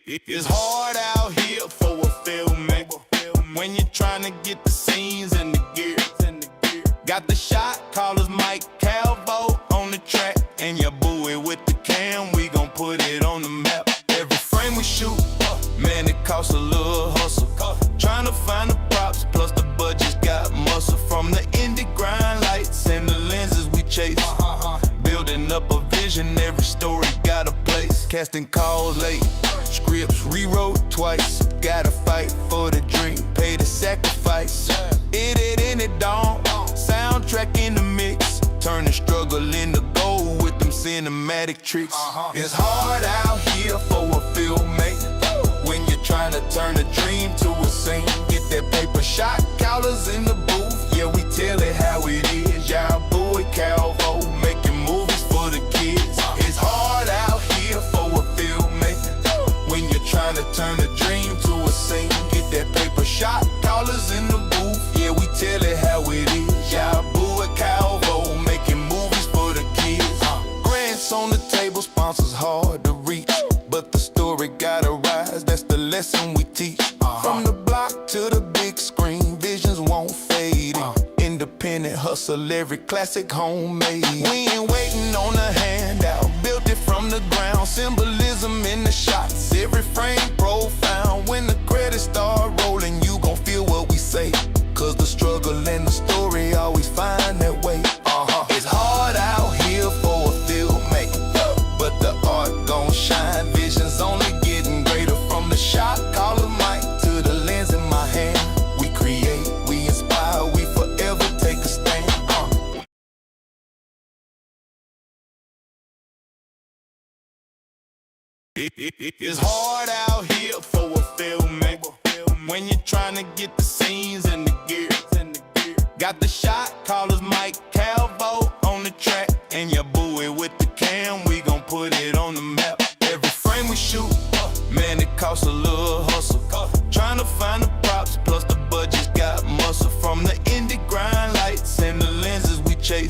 It's hard out here for a filmmaker when you're trying to get the scenes and the gear. Got the shot callers Mike Calvo on the track, and your buoy with the cam, we gon' put it on the map. Every frame we shoot, man, it costs a little hustle. Trying to find the props, plus the budget's got muscle. From the indie grind lights and the lenses we chase, building up a vision, every story got a place. Casting calls late, scripts rewrote twice. Gotta fight for the dream, pay the sacrifice. It in it dawn, soundtrack in the mix, turning struggle into gold with them cinematic tricks. It's hard out here for a filmmaker when you're trying to turn a dream to a scene. Get that paper shot callers in the booth, yeah, we tell it how it is. Y'all boy Calvo making movies for the kids. It's hard out here for a filmmaker when you're trying to turn a dream to a scene. Get that paper shot callers in the booth, yeah, we tell it how it is. Y'all boy Calvo making movies for the kids. Grants on the table, sponsors hard to reach, but the story gotta rise, that's the lesson we teach. From the block to the big screen, visions won't fade. Independent hustle, every classic homemade. We ain't waiting on a handout, built it from the ground. Symbolism in the shots, every frame profound. When the credits start rolling, you gon' feel what we say, cause the struggle and the story always find that way. It's hard out here for a filmmaker, but the art gon' shine. Visions only getting greater. From the shot caller mic to the lens in my hand, we create, we inspire, we forever take a stand. It's hard out here for a filmmaker when you're trying to get the scenes and the gear. Got the shot callers Mike Calvo on the track, and your buoy with the cam, we gon' put it on the map. Every frame we shoot, man, it costs a little hustle. Trying to find the props, plus the budget's got muscle. From the indie grind lights and the lenses we chase,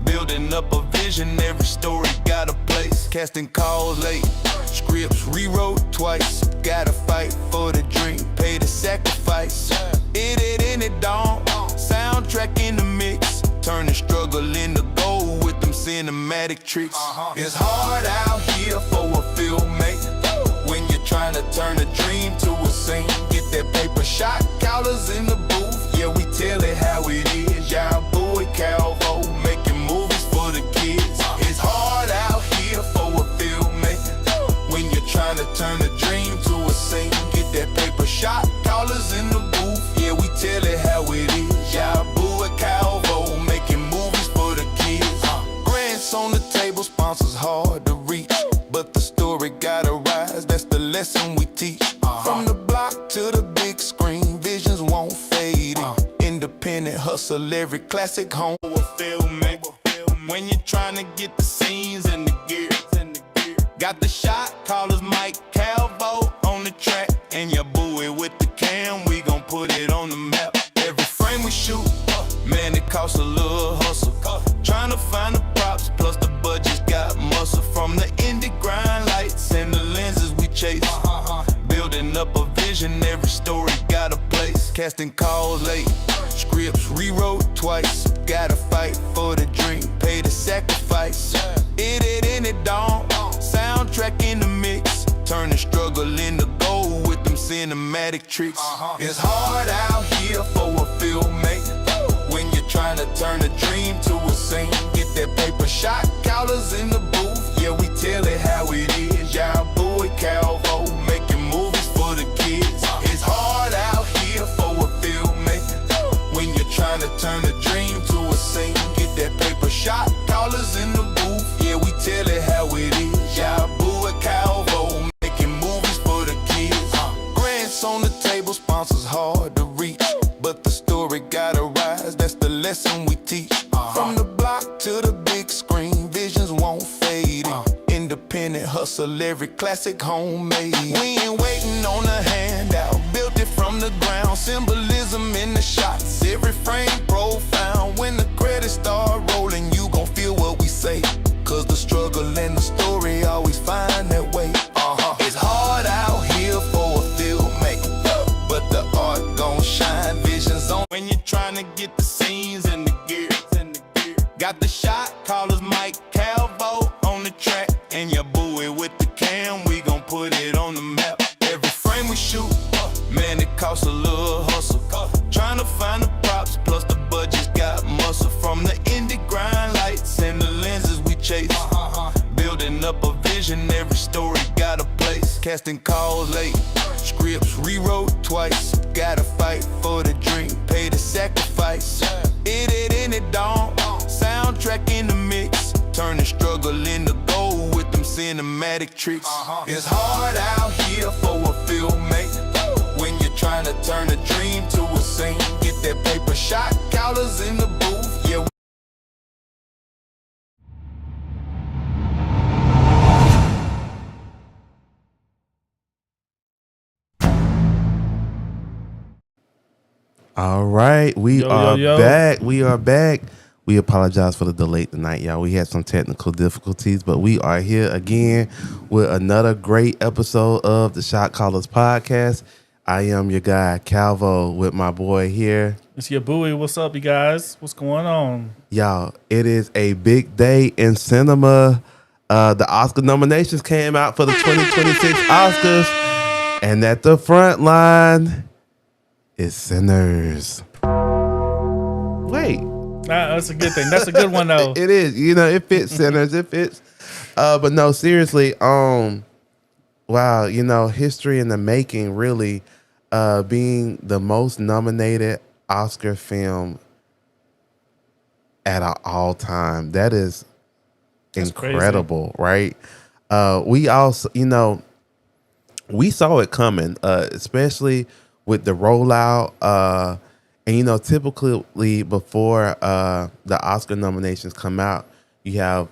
building up a vision, every story got a place. Casting calls late, scripts rewrote twice. Gotta fight for the dream, pay the sacrifice. It in it dawn, soundtrack in the mix, turning struggle into gold with them cinematic tricks. It's hard out here for a filmmaker when you're trying to turn a dream to a scene. Get that paper shot callers in the booth, yeah, we tell it how it is. Y'all boy Calvo making movies for the kids. It's hard out here for a filmmaker when you're trying to turn a dream to a scene. Get that paper shot callers in the booth, yeah, we tell it how it is. Y'all boy Calvo making movies for the kids. Grants on the table, sponsors hard to reach, but the story gotta rise, that's the lesson we teach. From the block to the big screen, visions won't fade. Independent hustle, every classic home. A filmmaker when you're trying to get the scenes and the gear. Got the shot callers Mike Calvo on the track, and your buoy with the cam, we gon' put it on the map. Every frame we shoot, man, it costs a little hustle. Trying to find the props, plus the budget's got muscle. From the indie grind lights and the lenses we chase, building up a vision, every story got a place. Casting calls late, scripts rewrote twice. Gotta fight for the dream, pay the sacrifice. It in it dawn, soundtrack in the mix, turning struggle into gold with them cinematic tricks. It's hard out here for a filmmaker when you're trying to turn a dream to a scene. Get that paper shot callers in the booth, yeah, we tell it how it is. Y'all boy Calvo making movies for the kids. It's hard out here for a filmmaker when you're trying to turn a dream to a scene. Get that paper shot callers in the booth, yeah, we tell it how it is. Y'all boy Calvo making movies for the kids. Grants on the table, sponsors hard to reach, but the story gotta rise, that's the lesson we teach. From the block to the big screen, visions won't fade. Independent hustle, every classic homemade. We ain't waiting on a handout, built it from the ground. Symbolism in the shots, every frame profound. When the credits start rolling, you gon' feel what we say, cause the struggle and the story always find that way. It's hard out When you're trying to get the scenes and the gear. Got the shot callers Mike Calvo on the track. And your buoy with the cam, we gon' put it on the map. Every frame we shoot, man, it costs a little hustle. Trying to find the props, plus the budget's got muscle. From the indie grind lights and the lenses we chase. Building up a vision, every story got a place. Casting calls late, scripts rewrote twice. Gotta fight for the dream, pay the sacrifice. It in it dawn, soundtrack in the mix. Turning struggle into gold with them cinematic tricks. It's hard out here for a filmmaker when you're trying to turn a dream to a scene. Get that paper shot callers in the booth, yeah. All right, we are back. We are back. We apologize for the delay tonight, y'all. We had some technical difficulties, but we are here again with another great episode of the Shot Callers Podcast. I am your guy, Calvo, with my boy here. It's your buoy. What's up, you guys? What's going on? Y'all, it is a big day in cinema. The Oscar nominations came out for the 2026 Oscars, and at the front line is Sinners. Wait. That's a good thing. That's a good one, though. It is. You know, it fits Sinners. It fits. But no, seriously. Wow. You know, history in the making, really, being the most nominated Oscar film at all time. That's incredible, crazy. Right? We also, you know, we saw it coming, especially with the rollout. And, you know, typically before the Oscar nominations come out, you have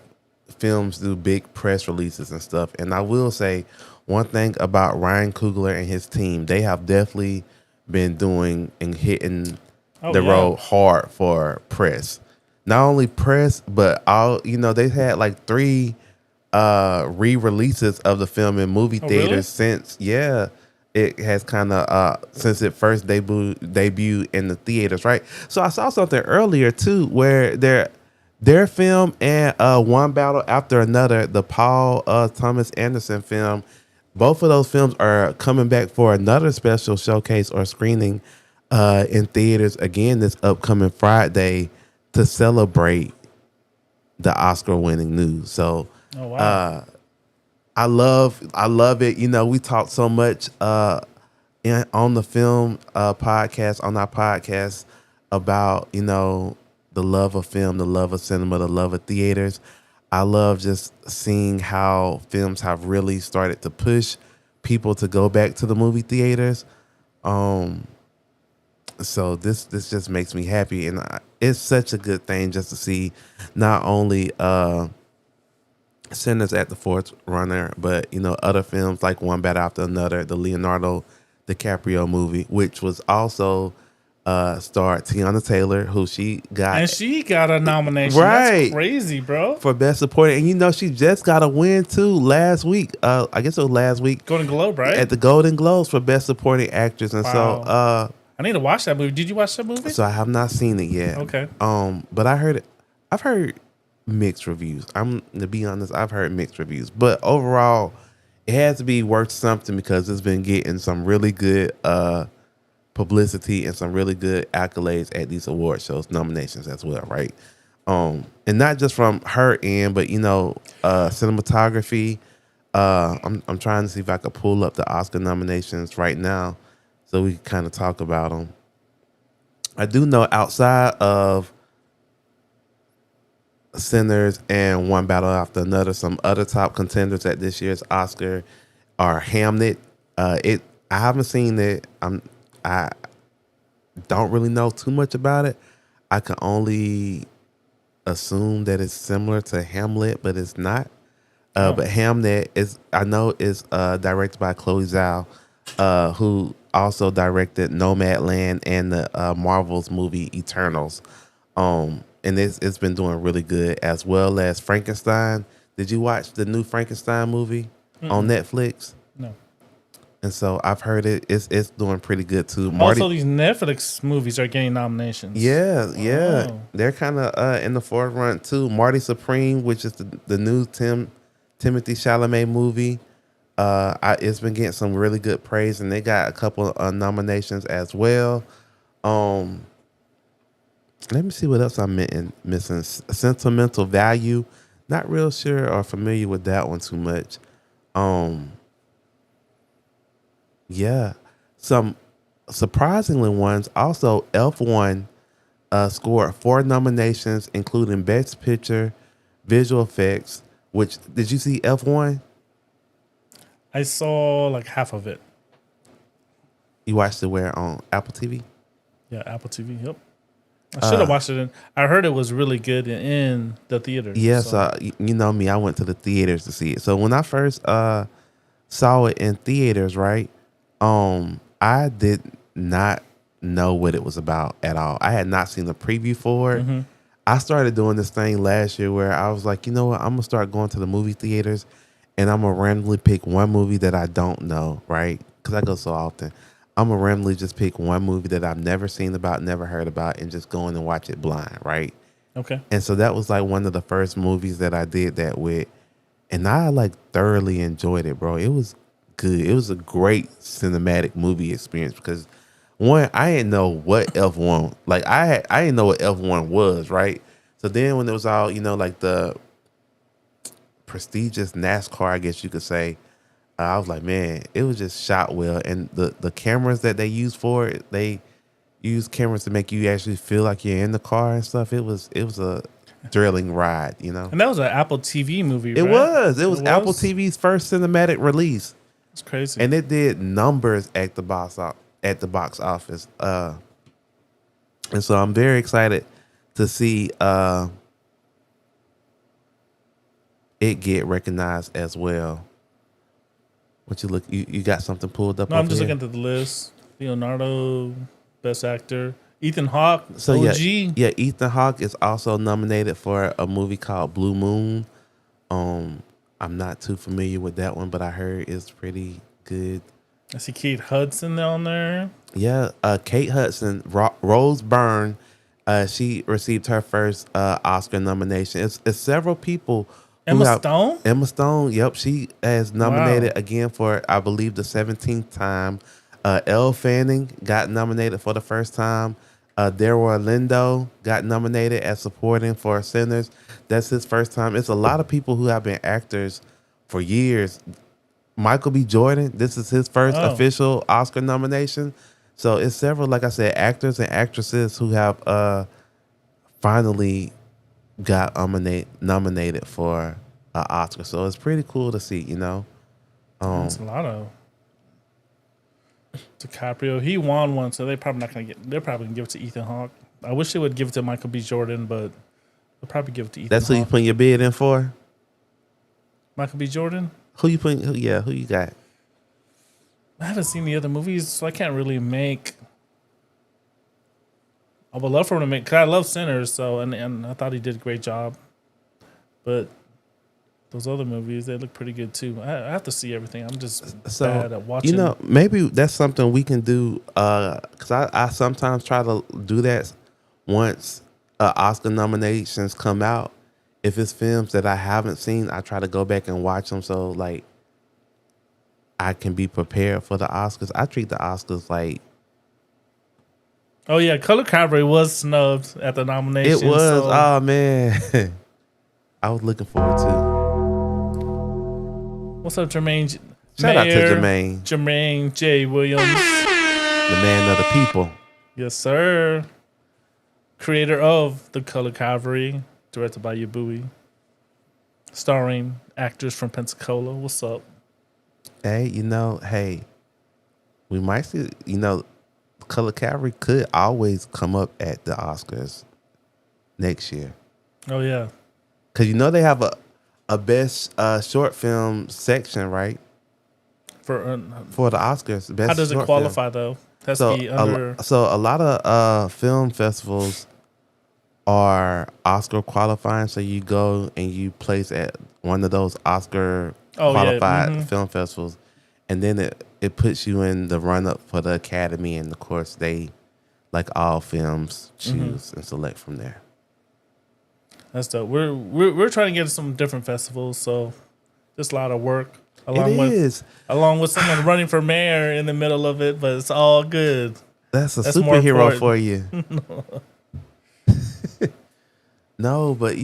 films do big press releases and stuff. And I will say one thing about Ryan Coogler and his team, they have definitely been doing and hitting the road hard for press. Not only press, but they've had like 3 re-releases of the film in movie theaters since, it has kind of since it first debuted in the theaters, right? So I saw something earlier too, where their film and One Battle After Another, the Paul Thomas Anderson film, both of those films are coming back for another special showcase or screening in theaters again this upcoming Friday to celebrate the Oscar-winning news. So, I love it. You know, we talk so much on the film podcast, on our podcast about, you know, the love of film, the love of cinema, the love of theaters. I love just seeing how films have really started to push people to go back to the movie theaters. So this just makes me happy, and it's such a good thing just to see not only Sinners at the fourth runner, but, you know, other films like One Battle After Another, the Leonardo DiCaprio movie, which was also starred Tiana Taylor, who she got a nomination. Right. That's crazy, bro. For Best Supporting. And, you know, she just got a win, too, last week. I guess it was last week. Golden Globe, right? At the Golden Globes for Best Supporting Actress. And so I need to watch that movie. Did you watch that movie? So I have not seen it yet. Okay. But I've heard mixed reviews. To be honest, I've heard mixed reviews. But overall, it has to be worth something because it's been getting some really good publicity and some really good accolades at these award shows, nominations as well, right? And not just from her end, but, you know, cinematography. I'm trying to see if I could pull up the Oscar nominations right now so we can kind of talk about them. I do know outside of Sinners and One Battle After Another, some other top contenders at this year's Oscar are Hamnet. I haven't seen it. I don't really know too much about it. I can only assume that it's similar to Hamlet, but it's not. But Hamnet is directed by Chloe Zhao, who also directed Nomadland and the Marvel's movie Eternals. And it's been doing really good, as well as Frankenstein. Did you watch the new Frankenstein movie on Netflix? No. And so I've heard it's doing pretty good too. Also, these Netflix movies are getting nominations. Yeah, Oh. they're kind of in the forefront too. Marty Supreme, which is the new Timothy Chalamet movie, it's been getting some really good praise, and they got a couple of nominations as well. Let me see what else I'm missing. Sentimental Value, not real sure or familiar with that one too much. Yeah, some surprisingly ones. Also, F1 scored 4 nominations, including Best Picture, Visual Effects. Which did you see F1? I saw like half of it. You watched it where on Apple TV? Yeah, Apple TV. Yep. I should have watched it. I heard it was really good in the theater. Yes, so. you know me. I went to the theaters to see it. So when I first saw it in theaters, right? I did not know what it was about at all. I had not seen the preview for it. Mm-hmm. I started doing this thing last year where I was like, you know what? I'm gonna start going to the movie theaters, and I'm gonna randomly pick one movie that I don't know, right? Because I go so often. I'm gonna randomly just pick one movie that I've never seen about, never heard about, and just go in and watch it blind, right? Okay. And so that was like one of the first movies that I did that with, and I like thoroughly enjoyed it, bro. It was good. It was a great cinematic movie experience because one, I didn't know what F1 like. I didn't know what F1 was, right? So then when it was all like the prestigious NASCAR, I guess you could say, I was like, man, it was just shot well, and the cameras that they use for it, they use cameras to make you actually feel like you're in the car and stuff. It was a thrilling ride, And that was an Apple TV movie, It right? was Apple TV's first cinematic release. It's crazy. And it did numbers at the box office. And so I'm very excited to see it get recognized as well. What you look? You got something pulled up? No, I'm over just here? looking at the list. Leonardo, Best Actor. Ethan Hawke, So OG. yeah, Ethan Hawke is also nominated for a movie called Blue Moon. I'm not too familiar with that one, but I heard it's pretty good. I see Kate Hudson on there. Yeah, Kate Hudson, Rose Byrne, she received her first Oscar nomination. It's several people. Stone? Emma Stone, yep. She has nominated Wow. again for, I believe, the 17th time. Elle Fanning got nominated for the first time. Delroy Lindo got nominated as supporting for Sinners. That's his first time. It's a lot of people who have been actors for years. Michael B. Jordan, this is his first official Oscar nomination. So it's several, like I said, actors and actresses who have finally got nominated for an Oscar. So it's pretty cool to see, That's a lot of DiCaprio. He won one, so they're probably gonna give it to Ethan Hawke. I wish they would give it to Michael B. Jordan, but they'll probably give it to Ethan That's who you Hawke. putting your bid in for? Michael B. Jordan? Who you putting? Who you got? I haven't seen the other movies, so I can't really make. I would love for him to make, because I love Sinners, so and I thought he did a great job. But those other movies, they look pretty good too. I have to see everything. I'm just bad at watching. Maybe that's something we can do. Because I sometimes try to do that once Oscar nominations come out. If it's films that I haven't seen, I try to go back and watch them so like I can be prepared for the Oscars. I treat the Oscars like. Oh yeah, Color Cabaret was snubbed at the nomination. It was. So. Oh man, I was looking forward to. What's up, Jermaine? Shout out to Jermaine. Jermaine J. Williams. The man of the people. Yes, sir. Creator of The Color Cavalry, directed by Yabui. Starring actors from Pensacola. What's up? Hey, we might see, Color Cavalry could always come up at the Oscars next year. Oh, yeah. Because they have a best short film section, right? For the Oscars. Best how does it short qualify, film. though? That's So, the under. a lot of film festivals are Oscar qualifying. So you go and you place at one of those Oscar qualified film festivals. and then it puts you in the run up for the Academy, and of course they, like all films, choose and select from there. That's dope. We're trying to get to some different festivals, so just a lot of work. Along with someone running for mayor in the middle of it, but it's all good. That's a That's more superhero important. for you. No, but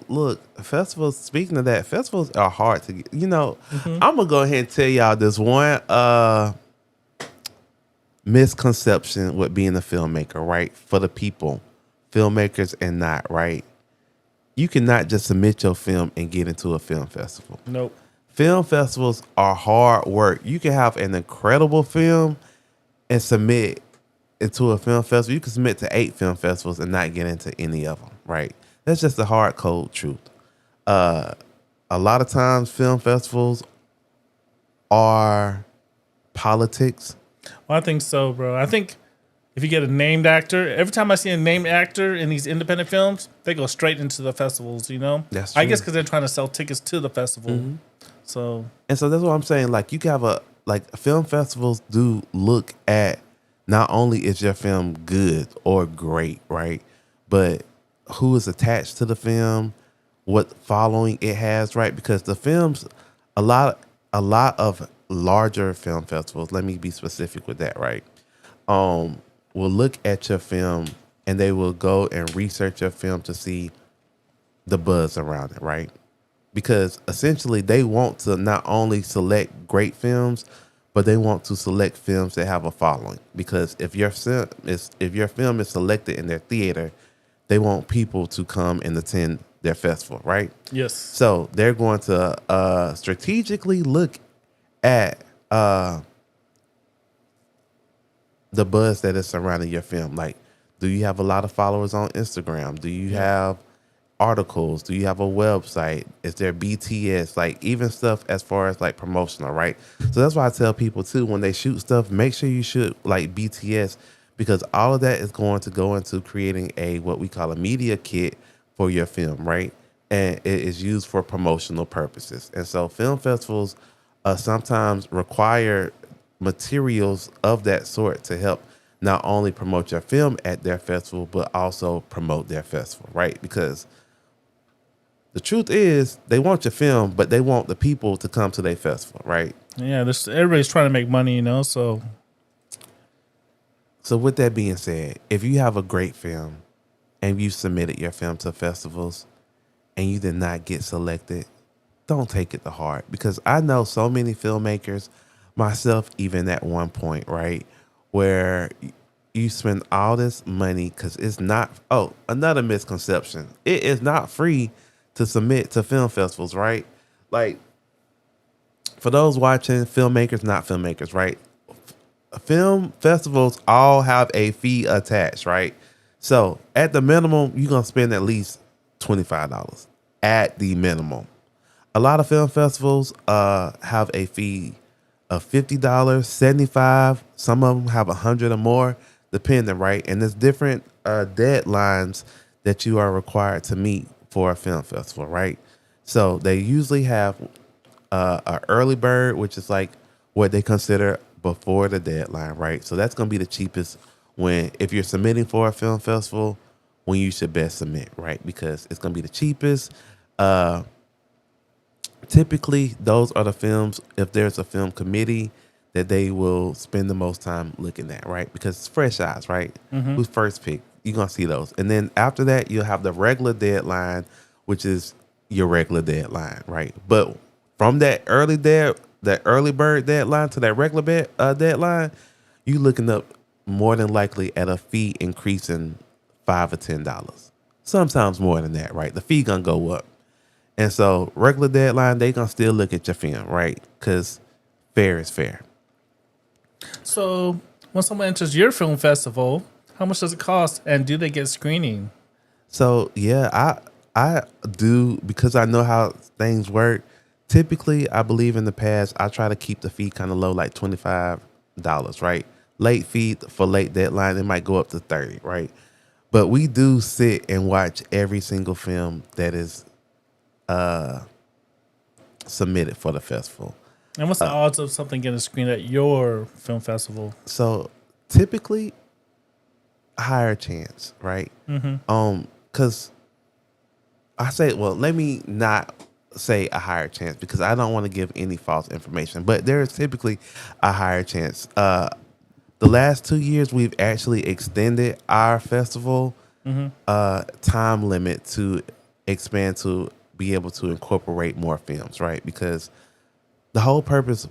look, festivals. Speaking of that, festivals are hard to get. I'm gonna go ahead and tell y'all this one misconception with being a filmmaker, right? For the people, filmmakers and not, right? You cannot just submit your film and get into a film festival. Nope. Film festivals are hard work. You can have an incredible film and submit into a film festival. You can submit to 8 film festivals and not get into any of them, right? That's just the hard, cold truth. A lot of times film festivals are politics. Well, I think so, bro. I think if you get a named actor, every time I see a named actor in these independent films, they go straight into the festivals, That's true. I guess because they're trying to sell tickets to the festival. So that's what I'm saying. Like, you can have film festivals do look at not only is your film good or great, right? But who is attached to the film, what following it has, right? Because the films, a lot of larger film festivals, let me be specific with that, right? Will look at your film and they will go and research your film to see the buzz around it, right? Because essentially they want to not only select great films, but they want to select films that have a following. Because if your film is selected in their theater, they want people to come and attend their festival, right? yes. So they're going to strategically look at the buzz that is surrounding your film. Like, do you have a lot of followers on Instagram? Do you have articles? Do you have a website? Is there BTS? Like, even stuff as far as like promotional, right? So that's why I tell people too, when they shoot stuff, make sure you shoot like BTS, because all of that is going to go into creating what we call a media kit for your film, right? And it is used for promotional purposes. And so film festivals sometimes require materials of that sort to help not only promote your film at their festival, but also promote their festival, right? Because the truth is, they want your film, but they want the people to come to their festival, right? Yeah, everybody's trying to make money, So with that being said, if you have a great film and you submitted your film to festivals and you did not get selected, don't take it to heart, because I know so many filmmakers, myself even at one point, right, where you spend all this money because it's not, another misconception. It is not free to submit to film festivals, right? Like, for those watching, filmmakers, not filmmakers, right? Film festivals all have a fee attached, right? So at the minimum, you're going to spend at least $25 at the minimum. A lot of film festivals have a fee of $50, $75. Some of them have $100 or more, depending, right? And there's different deadlines that you are required to meet for a film festival, right? So they usually have an early bird, which is like what they consider before the deadline, right? So that's going to be the cheapest if you're submitting for a film festival, when you should best submit, right? Because it's going to be the cheapest. Typically, those are the films, if there's a film committee, that they will spend the most time looking at, right? Because it's fresh eyes, right? Who's first pick? You're going to see those. And then after that, you'll have the regular deadline, which is your regular deadline, right? But from that early bird deadline to that regular deadline, you looking up more than likely at a fee increasing $5 or $10. Sometimes more than that, right? The fee going to go up. And so regular deadline, they going to still look at your film, right? Because fair is fair. So when someone enters your film festival, how much does it cost, and do they get screening? So yeah, I do, because I know how things work. Typically, I believe in the past, I try to keep the fee kind of low, like $25, right? Late fee for late deadline, it might go up to $30, right? But we do sit and watch every single film that is submitted for the festival. And what's the odds of something getting screened at your film festival? So typically, a higher chance, right? Because I say, well, let me not say a higher chance because I don't want to give any false information, but there is typically a higher chance. The last 2 years, we've actually extended our festival time limit to expand to be able to incorporate more films, right? Because the whole purpose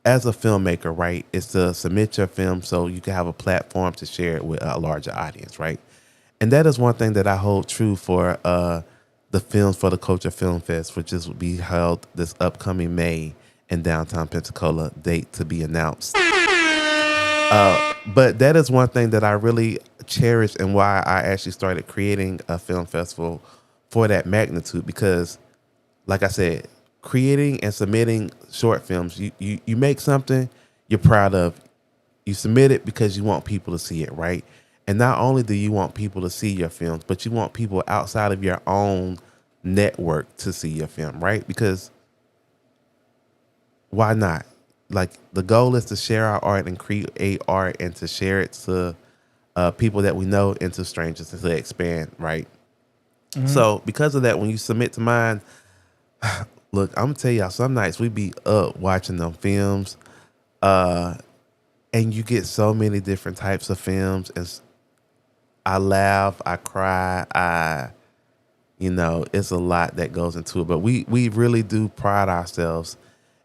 as a filmmaker, right, is to submit your film so you can have a platform to share it with a larger audience, right? And that is one thing that I hold true for the Films for the Culture Film Fest, which is will be held this upcoming May in downtown Pensacola, date to be announced. But that is one thing that I really cherish and why I actually started creating a film festival for that magnitude. Because, like I said, creating and submitting short films, you make something you're proud of. You submit it because you want people to see it, right? And not only do you want people to see your films, but you want people outside of your own network to see your film, right? Because why not? Like, the goal is to share our art and create art and to share it to people that we know and to strangers to expand, right? So because of that, when you submit to mine, look, I'm gonna tell y'all, some nights we be up watching them films, and you get so many different types of films. And I laugh, I cry, it's a lot that goes into it. But we really do pride ourselves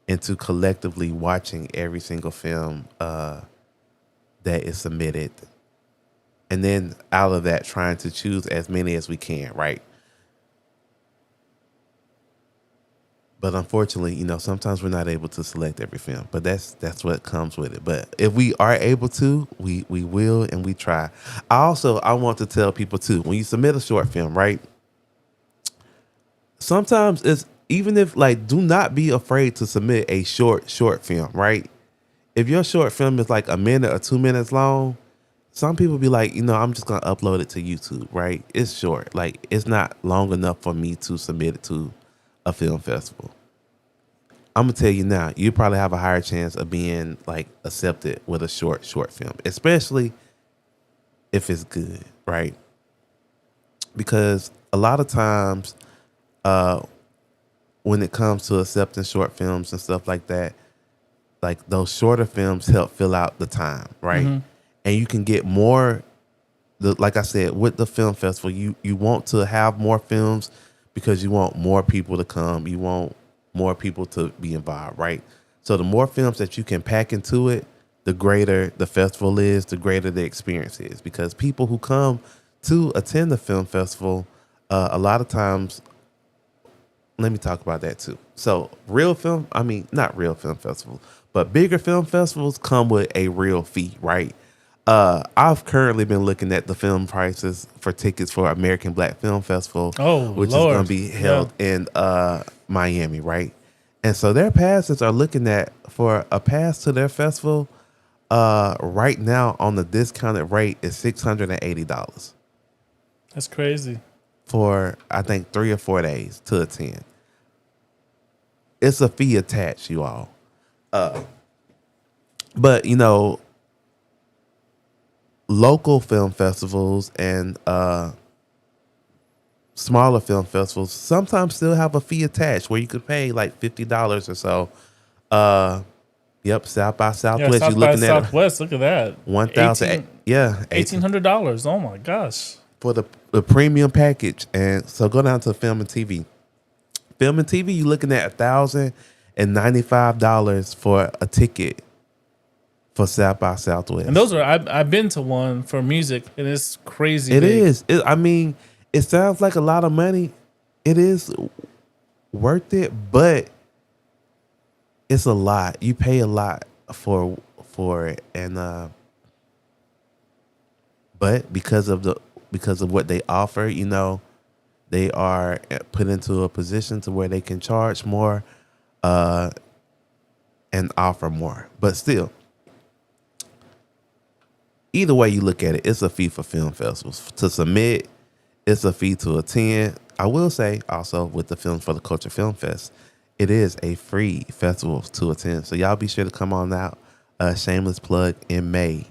into collectively watching every single film that is submitted. And then out of that, trying to choose as many as we can, right? But unfortunately, sometimes we're not able to select every film. But that's what comes with it. But if we are able to, we will, and we try. I want to tell people too, when you submit a short film, right? Sometimes it's, even if, like, do not be afraid to submit a short film, right? If your short film is like a minute or 2 minutes long, some people be like, I'm just going to upload it to YouTube, right? It's short. Like, it's not long enough for me to submit it to a film festival. I'm going to tell you now, you probably have a higher chance of being, like, accepted with a short film, especially if it's good, right? Because a lot of times, when it comes to accepting short films and stuff like that, like, those shorter films help fill out the time, right? And you can get more, like I said, with the film festival, you want to have more films because you want more people to come. You want more people to be involved, right? So the more films that you can pack into it, the greater the festival is, the greater the experience is. Because people who come to attend the film festival, a lot of times, let me talk about that too. So not real film festival, but bigger film festivals come with a real fee, right? I've currently been looking at the film prices for tickets for American Black Film Festival, which is going to be held in Miami, right? And so their passes are looking at, for a pass to their festival, right now on the discounted rate is $680. That's crazy. For, I think, 3 or 4 days to attend. It's a fee attached, you all. But, local film festivals and smaller film festivals sometimes still have a fee attached where you could pay like $50 or so. South by Southwest. South You're by looking Southwest. Look at that. $1,800. Oh my gosh. For the premium package. And so go down to Film and TV. Film and TV, you're looking at $1,095 for a ticket for South by Southwest. And those are, I've been to one for music, and it's crazy. It is. It sounds like a lot of money. It is worth it, but it's a lot. You pay a lot for it, and but because of what they offer, they are put into a position to where they can charge more, and offer more. But still, either way you look at it, it's a fee for film festivals. To submit, it's a fee to attend. I will say also with the Films for the Culture Film Fest, it is a free festival to attend. So y'all be sure to come on out. Shameless plug in May.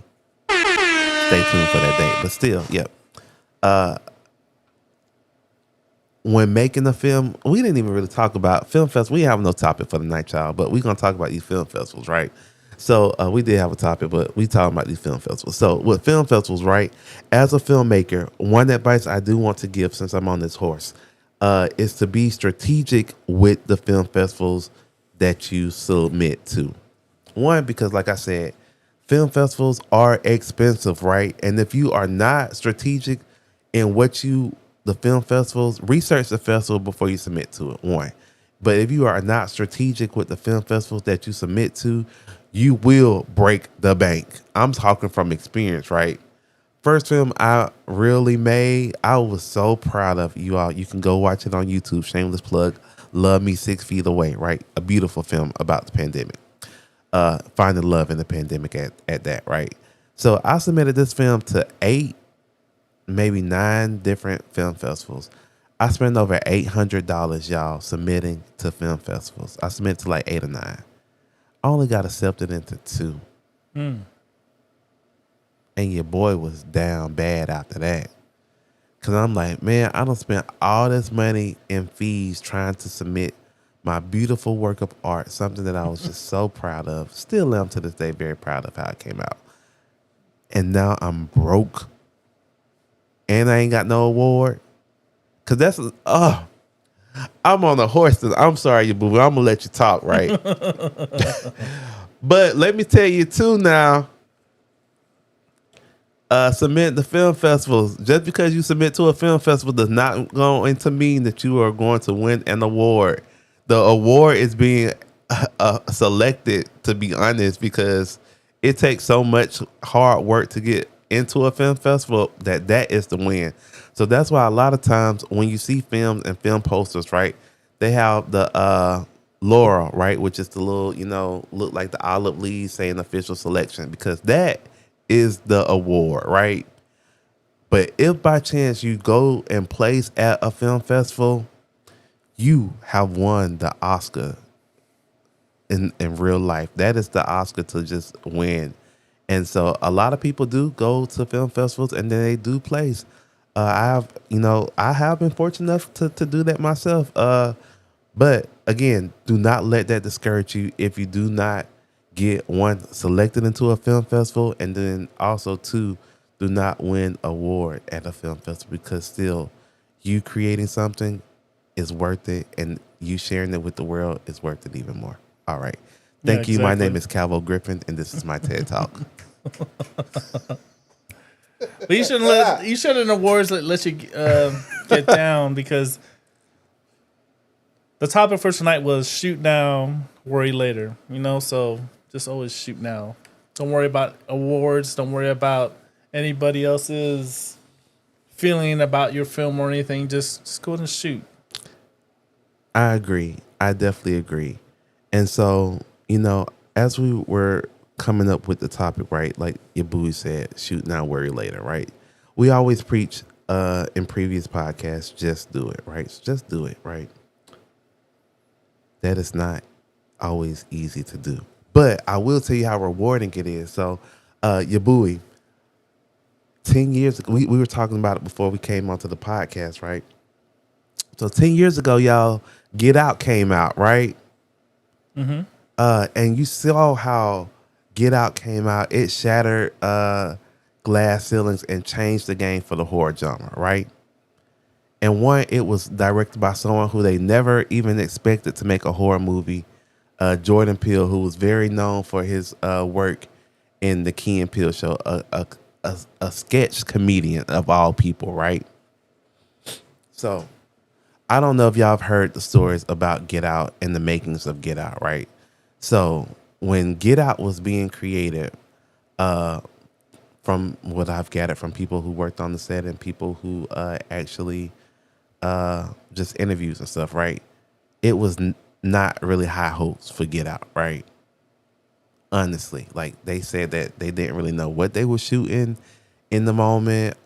Stay tuned for that date. But still, yep. When making the film, we didn't even really talk about film festivals. We have no topic for the night, child, but we're going to talk about these film festivals, right? So we did have a topic, but we talking about these film festivals. So with film festivals, right, as a filmmaker, one advice I do want to give since I'm on this horse is to be strategic with the film festivals that you submit to. One, because like I said, film festivals are expensive, right? And if you are not strategic in the film festivals, research the festival before you submit to it, one. But if you are not strategic with the film festivals that you submit to, you will break the bank. I'm talking from experience, right? First film I really made, I was so proud of you all. You can go watch it on YouTube. Shameless plug. Love Me 6 Feet Away, right? A beautiful film about the pandemic. Finding love in the pandemic at that, right? So I submitted this film to 8, maybe 9 different film festivals. I spent over $800, y'all, submitting to film festivals. I submitted to like 8 or 9. I only got accepted into 2. And your boy was down bad after that. Because I'm like, man, I done spent all this money in fees trying to submit my beautiful work of art, something that I was just so proud of. Still am to this day very proud of how it came out. And now I'm broke. And I ain't got no award. Because that's, I'm on a horse. I'm sorry, you boo. I'm going to let you talk, right? But let me tell you, too, now, submit the film festivals. Just because you submit to a film festival does not go into mean that you are going to win an award. The award is being selected, to be honest, because it takes so much hard work to get into a film festival that is the win. So that's why a lot of times when you see films and film posters, right, they have the laurel, right, which is the little, look like the olive leaves saying official selection, because that is the award, right? But if by chance you go and place at a film festival, you have won the Oscar in real life. That is the Oscar to just win. And so a lot of people do go to film festivals and then they do place. I have been fortunate enough to do that myself. But again, do not let that discourage you if you do not get, one, selected into a film festival, and then also, 2, do not win award at a film festival, because still you creating something is worth it, and you sharing it with the world is worth it even more. All right. Thank you. Exactly. My name is Calvo Griffin, and this is my TED Talk. But you shouldn't awards let you get down, because the topic for tonight was shoot now, worry later. So just always shoot now. Don't worry about awards. Don't worry about anybody else's feeling about your film or anything. Just go ahead and shoot. I agree. I definitely agree. And so, as we were coming up with the topic, right, like your boo said, shoot now, worry later, right? We always preach in previous podcasts, just do it, right? So just do it, right? That is not always easy to do. But I will tell you how rewarding it is. So, your buoy, 10 years ago, we were talking about it before we came onto the podcast, right? So 10 years ago, y'all, Get Out came out, right? Mm-hmm. And you saw how Get Out came out. It shattered glass ceilings and changed the game for the horror genre, right? And one, it was directed by someone who they never even expected to make a horror movie, Jordan Peele, who was very known for his work in the Key and Peele show, a sketch comedian of all people, right? So I don't know if y'all have heard the stories about Get Out and the makings of Get Out, right? So when Get Out was being created, from what I've gathered from people who worked on the set and people who actually just interviews and stuff, right? It was not really high hopes for Get Out, right? Honestly, like they said that they didn't really know what they were shooting in the moment.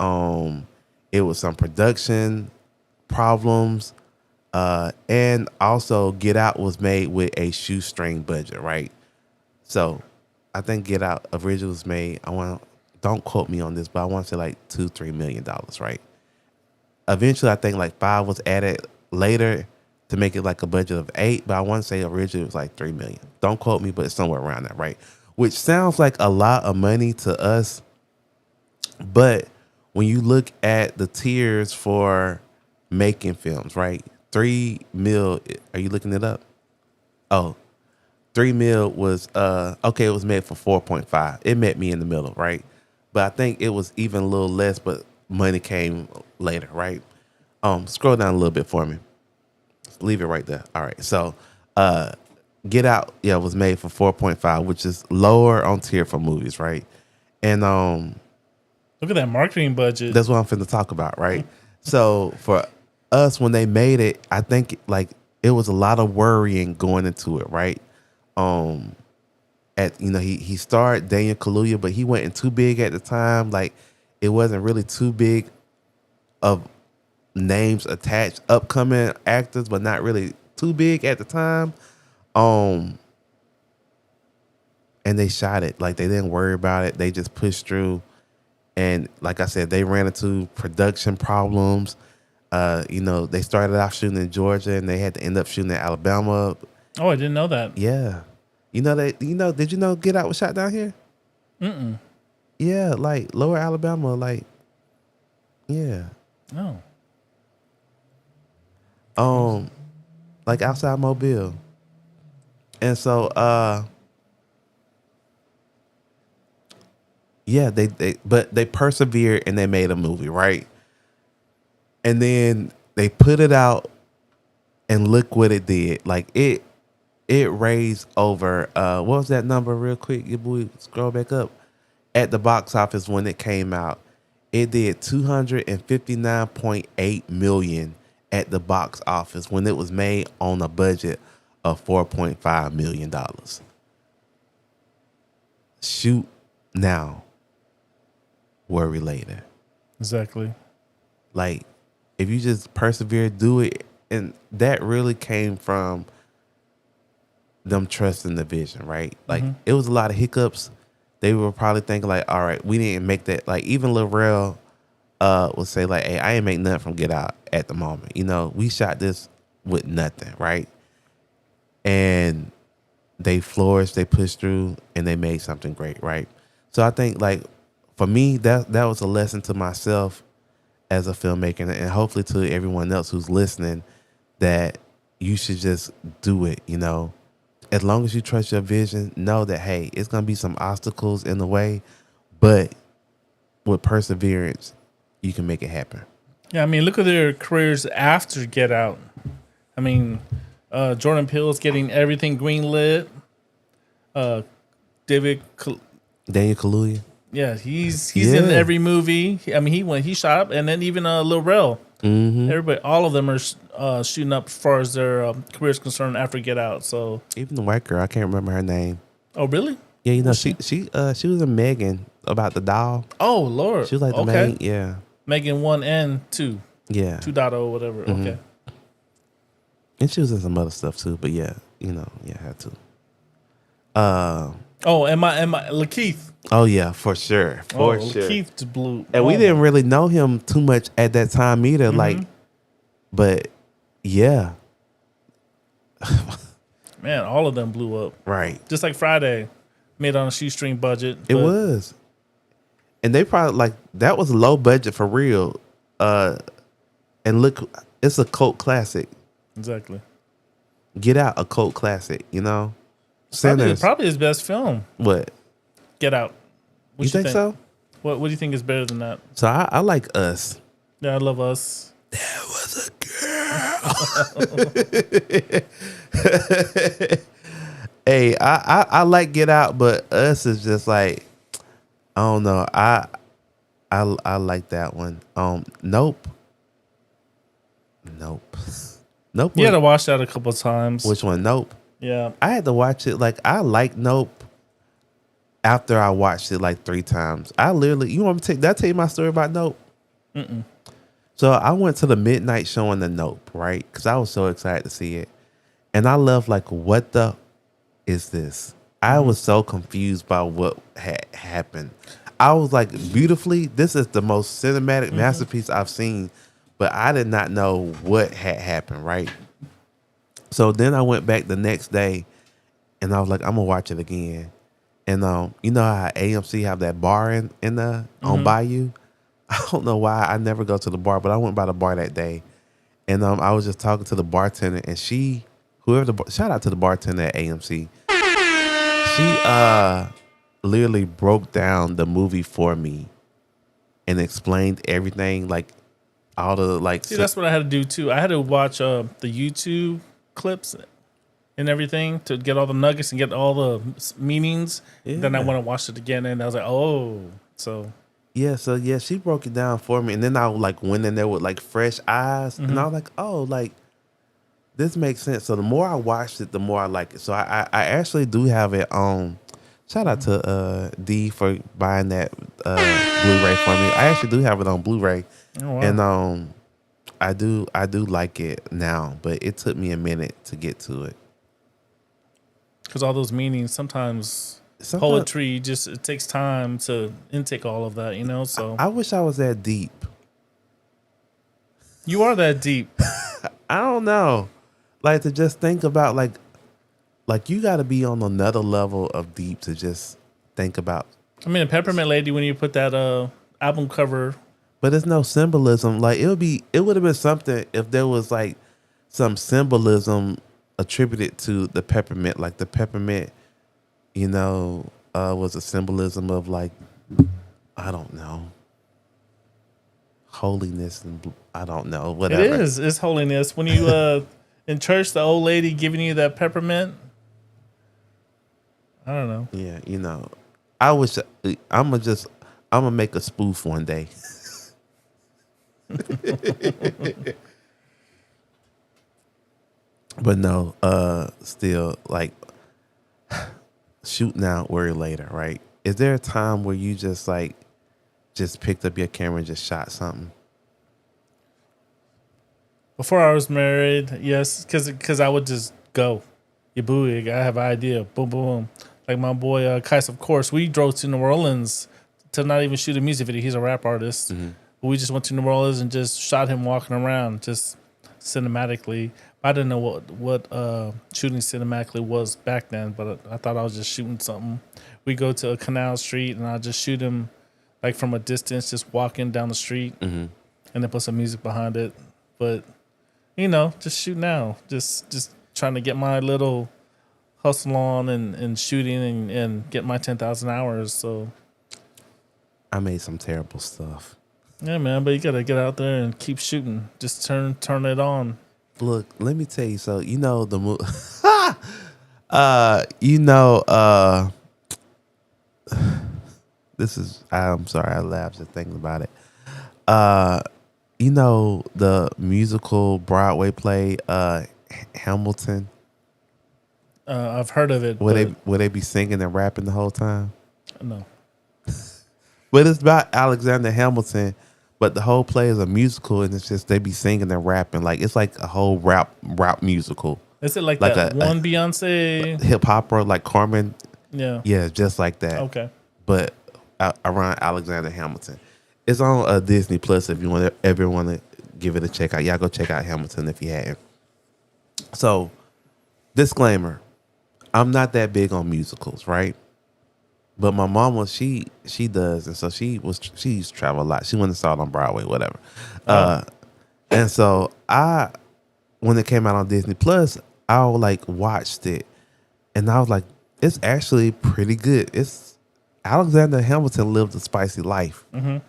It was some production problems. And also Get Out was made with a shoestring budget, right? So I think Get Out originally was made, don't quote me on this, but I want to say like $2-3 million, right? Eventually I think like 5 was added later to make it like a budget of 8, but I want to say originally it was like 3 million. Don't quote me, but it's somewhere around that, right? Which sounds like a lot of money to us, but when you look at the tiers for making films, right? 3 mil, are you looking it up? Oh, 3 mil was okay, it was made for 4.5. It met me in the middle, right? But I think it was even a little less, but money came later, right? Scroll down a little bit for me. Leave it right there. All right. So Get Out, was made for 4.5, which is lower on tier for movies, right? And look at that marketing budget. that's what I'm finna talk about, right? So for us, when they made it, I think like it was a lot of worrying going into it, right? He starred Daniel Kaluuya, but he wasn't too big at the time. Like it wasn't really too big of names attached, upcoming actors, but not really too big at the time. And they shot it. Like they didn't worry about it. They just pushed through. And like I said, they ran into production problems. They started off shooting in Georgia and they had to end up shooting in Alabama. Oh, I didn't know that. Yeah. Did you know Get Out was shot down here? Mm-mm. Yeah, like Lower Alabama, like, yeah. Oh. Like outside Mobile. And so, they persevered and they made a movie, right? And then they put it out and look what it did. Like it raised over, what was that number real quick? Your boy, scroll back up. At the box office when it came out, it did $259.8 million at the box office when it was made on a budget of $4.5 million. Shoot now, worry later. Exactly. Like, if you just persevere, do it. And that really came from them trusting the vision, right? Like, it was a lot of hiccups. They were probably thinking like, all right, we didn't make that. Like, even Lil Rel would say like, hey, I ain't make nothing from Get Out at the moment. We shot this with nothing, right? And they flourished, they pushed through, and they made something great, right? So I think like, for me, that was a lesson to myself as a filmmaker, and hopefully to everyone else who's listening, that you should just do it, As long as you trust your vision, know that, hey, it's going to be some obstacles in the way, but with perseverance, you can make it happen. Yeah, I mean, look at their careers after Get Out. I mean, Jordan Peele's getting everything greenlit. Daniel Kaluuya. Yeah, he's in every movie. I mean, he shot up, and then even Lil Rel. Everybody, all of them are shooting up as far as their career is concerned after Get Out. So even the white girl, I can't remember her name. Oh, really? Yeah, she was in Megan about the doll. Oh, Lord. She was like the main, yeah. Megan 1 and 2. Yeah. 2.0, whatever. Okay. And she was in some other stuff too, but yeah, had to. And my Lakeith. Oh yeah, for sure. For sure. Lakeith blew. And we didn't really know him too much at that time either. Like, but yeah. Man, all of them blew up. Right. Just like Friday, made on a shoestring budget. It was. And they probably like that was low budget for real. And look, it's a cult classic. Exactly. Get Out, a cult classic, Probably his best film. What? Get Out. You think so? What do you think is better than that? So I like Us. Yeah, I love Us. There was a girl. Hey, I like Get Out, but Us is just like, I don't know. I like that one. Nope. Nope. You had to watch that a couple times. Which one? Nope. Yeah. I had to watch it. Like, I like Nope after I watched it like 3 times. I literally, you want me to tell you my story about Nope? So I went to the midnight showing the Nope, right? Because I was so excited to see it. And I love like, what the is this? I was so confused by what had happened. I was like, beautifully, this is the most cinematic masterpiece I've seen, but I did not know what had happened, right? So then I went back the next day and I was like, I'm gonna watch it again. And you know how AMC have that bar in the on Bayou? I don't know why I never go to the bar, but I went by the bar that day. And I was just talking to the bartender, and shout out to the bartender at AMC. She literally broke down the movie for me and explained everything, like all the like. See, that's what I had to do too. I had to watch the YouTube clips and everything to get all the nuggets and get all the meanings. Yeah. Then I went and watched it again, and I was like, oh, so. Yeah, so yeah, she broke it down for me, and then I like went in there with like fresh eyes, and I was like, oh, like this makes sense. So the more I watched it, the more I like it. So I actually do have it on. Shout out to D for buying that Blu-ray for me. I actually do have it on Blu-ray, and I do like it now, but it took me a minute to get to it. Because all those meanings, sometimes poetry just it takes time to intake all of that, you know. So I wish I was that deep. You are that deep. I don't know, like to just think about like you got to be on another level of deep to just think about. I mean, a Peppermint Lady, when you put that album cover, but there's no symbolism. Like it would have been something if there was like some symbolism attributed to the peppermint, like the peppermint, you know, was a symbolism of like, I don't know, holiness and I don't know, whatever. It is. It's holiness. When you in church, the old lady giving you that peppermint. I don't know. Yeah, you know, I wish I'm gonna make a spoof one day. But no, still like shoot now, worry later, right? Is there a time where you just picked up your camera and just shot something? Before I was married, yes, because I would just go. You booey, I have an idea. Boom, boom, boom. Like my boy Kais, of course, we drove to New Orleans to not even shoot a music video. He's a rap artist. We just went to New Orleans and just shot him walking around, just cinematically. I didn't know what shooting cinematically was back then, but I thought I was just shooting something. We go to a Canal Street, and I just shoot him like from a distance, just walking down the street, and then put some music behind it. But you know, just shoot now, just trying to get my little hustle on and shooting and get my 10,000 hours. So I made some terrible stuff. Yeah, man, but you gotta get out there and keep shooting. Just turn it on. Look, let me tell you. So you know the movie. This is. I'm sorry, I laughed at thinking about it. You know the musical Broadway play, Hamilton. I've heard of it. Would they be singing and rapping the whole time? No. But it's about Alexander Hamilton. But the whole play is a musical, and it's just they be singing and rapping. Like it's like a whole rap musical. Is it like that one Beyonce hip hopper like Carmen? Yeah, just like that. Okay, but around Alexander Hamilton, it's on Disney Plus. If you ever want to give it a check out, y'all go check out Hamilton if you hadn't. So, disclaimer: I'm not that big on musicals, right? But my mama, she does, and so she used to travel a lot. She went and saw it on Broadway, whatever. And so when it came out on Disney Plus, I like watched it, and I was like, it's actually pretty good. It's Alexander Hamilton lived a spicy life. You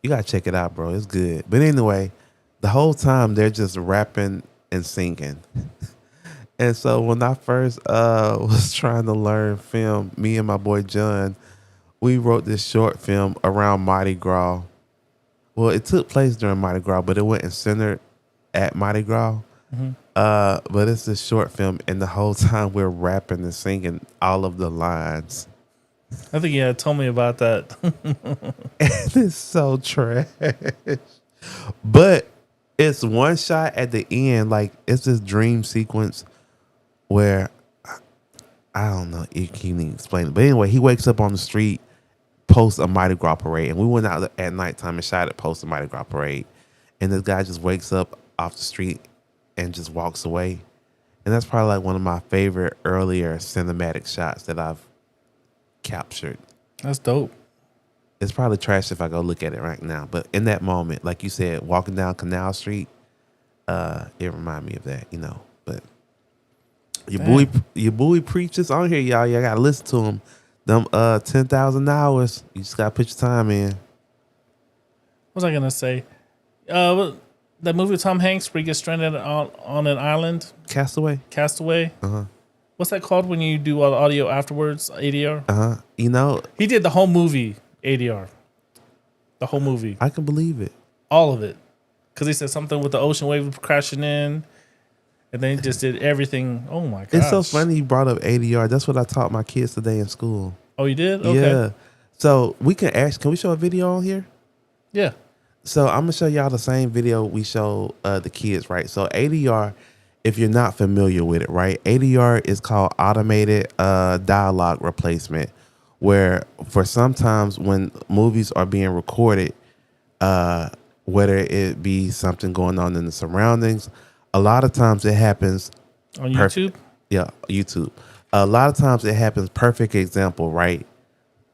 gotta check it out, bro. It's good. But anyway, the whole time they're just rapping and singing. And so when I first was trying to learn film, me and my boy John, we wrote this short film around Mardi Gras. Well, it took place during Mardi Gras, but it wasn't centered at Mardi Gras. But it's a short film, and the whole time we're rapping and singing all of the lines. I think you had told me about that. And it's so trash. But It's one shot at the end, like it's this dream sequence where I don't know, you can't even explain it. But anyway, he wakes up on the street post a Mardi Gras parade, and we went out at nighttime and shot at post a Mardi Gras parade, and this guy just wakes up off the street and just walks away, and that's probably like one of my favorite earlier cinematic shots that I've captured. That's dope. It's probably trash if I go look at it right now, but in that moment, like you said, walking down Canal Street, it reminded me of that, you know. But your buoy preachers on here, y'all gotta listen to them. Them 10,000 hours, you just gotta put your time in. What was I gonna say? That movie with Tom Hanks where he gets stranded on an island. Castaway. What's that called when you do all the audio afterwards? ADR. You know, he did the whole movie ADR. The whole movie. I can believe it. All of it, because he said something with the ocean wave crashing in. And then he just did everything. Oh my god! It's so funny you brought up ADR. That's what I taught my kids today in school. Oh, you did? Okay. Yeah. So can we show a video on here? Yeah. So I'm gonna show y'all the same video we show the kids, right? So ADR, if you're not familiar with it, right? ADR is called automated dialogue replacement, where for sometimes when movies are being recorded, whether it be something going on in the surroundings. A lot of times it happens on YouTube. Yeah, YouTube. A lot of times it happens. Perfect example, right?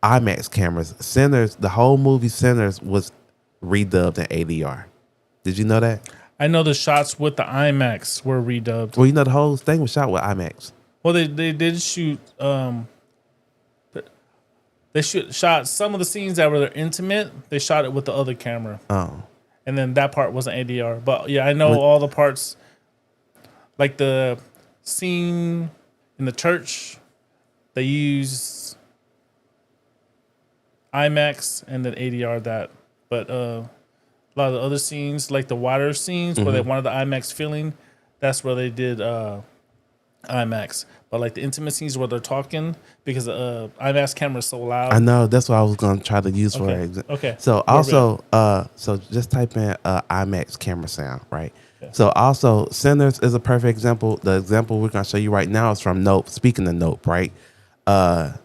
IMAX cameras. Sinners. The whole movie Sinners was redubbed in ADR. Did you know that? I know the shots with the IMAX were redubbed. Well, you know the whole thing was shot with IMAX. Well, they did shoot. They shot some of the scenes that were intimate. They shot it with the other camera. Oh. And then that part wasn't ADR. But yeah, I know all the parts. Like the scene in the church, they use IMAX and then ADR that. But a lot of the other scenes, like the water scenes where they wanted the IMAX feeling, that's where they did IMAX. But like the intimate scenes where they're talking, because IMAX camera is so loud. I know, that's what I was going to try to use for example. Okay. So also, so just type in IMAX camera sound, right? Okay. So also, Sinners is a perfect example. The example we're going to show you right now is from Nope. Speaking of Nope, right? That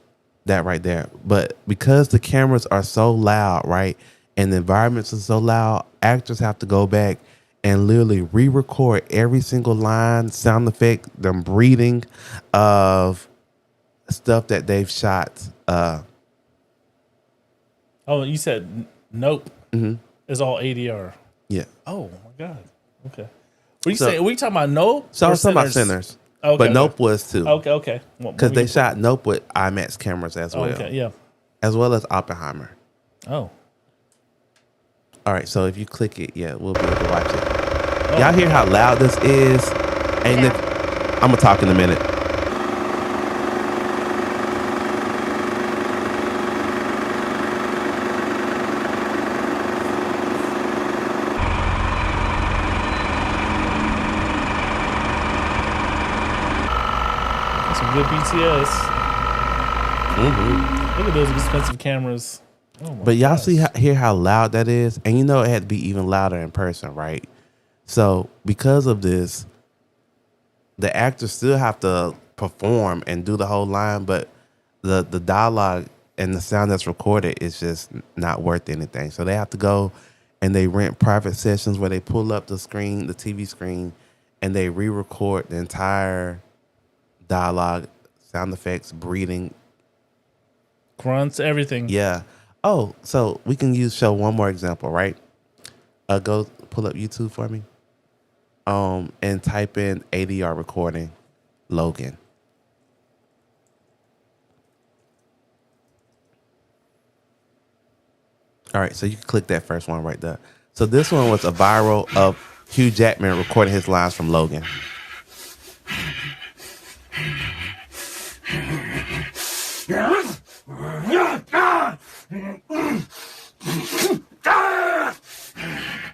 right there. But because the cameras are so loud, right? And the environments are so loud, actors have to go back and literally re-record every single line, sound effect, them breathing of stuff that they've shot. Oh, you said Nope is all ADR. Yeah. Oh my god. Okay. What you say? Are we talking about Nope? So I was talking about Sinners. Okay, but Nope was too. Okay. Because they shot Nope with IMAX cameras as well. Okay, yeah. As well as Oppenheimer. Oh. All right, so if you click it, we'll be able to watch it. Y'all hear how loud this is? And I'm going to talk in a minute. That's some good BTS. Look at those expensive cameras. But y'all hear how loud that is? And you know it had to be even louder in person, right? So because of this, the actors still have to perform and do the whole line, but the dialogue and the sound that's recorded is just not worth anything. So they have to go and they rent private sessions where they pull up the screen, the TV screen, and they re-record the entire dialogue, sound effects, breathing. Grunts, everything. Yeah. Oh, so we can show one more example, right? Go pull up YouTube for me. And type in ADR recording, Logan. All right, so you can click that first one right there. So this one was a viral of Hugh Jackman recording his lines from Logan.